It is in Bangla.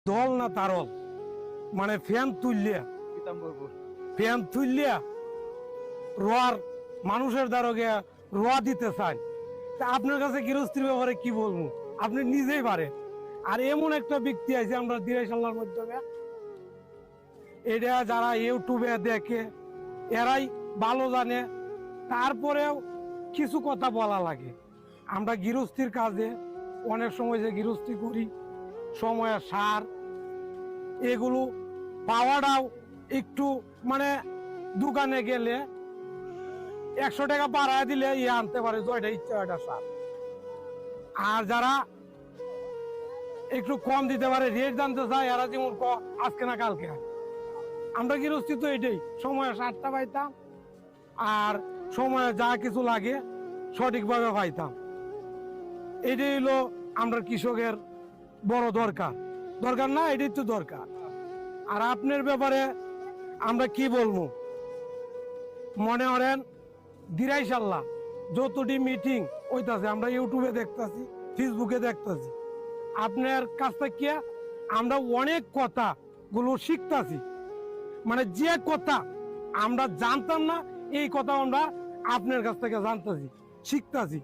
দল না তারল, মানে ফ্যান তুললিয়া রোয়ার মানুষের দ্বারা রোয়া দিতে চান। তা আপনার কাছে গৃহস্থীর ব্যাপারে কি বলবো, আপনি নিজেই পারেন। আর এমন একটা ব্যক্তি আছে আমরা দিরাইশাল্লার মাধ্যমে, এটা যারা ইউটিউবে দেখে এরাই ভালো জানে, তারপরেও কিছু কথা বলা লাগে। আমরা গৃহস্থীর কাজে অনেক সময় যে গৃহস্থী করি, সময়ের সার এগুলো পাওয়াটাও একটু মানে দোকানে গেলে 100 টাকা বাড়ায় দিলে আনতে পারে জয়টা ইচ্ছা একটা সার। আর যারা একটু কম দিতে পারে, রেট জানতে চায়, এরা যেমন আজকে না কালকে। আমরা গৃহস্থী তো এটাই, সময় সারটা পাইতাম আর সময়ে যা কিছু লাগে সঠিকভাবে পাইতাম। এটাই হলো আমরা কৃষকের বড় দরকার না, এটাই তো দরকার। আর আপনার ব্যাপারে আমরা কি বলবো, মনে করেন দিরাইশাল্লাহ যতটি মিটিং হইতাছে আমরা ইউটিউবে দেখতেছি, ফেসবুকে দেখতেছি, আপনার কাছ থেকে আমরা অনেক কথা গুলো শিখতেছি। মানে যে কথা আমরা জানতাম না, এই কথা আমরা আপনার কাছ থেকে জানতেছি, শিখতেছি।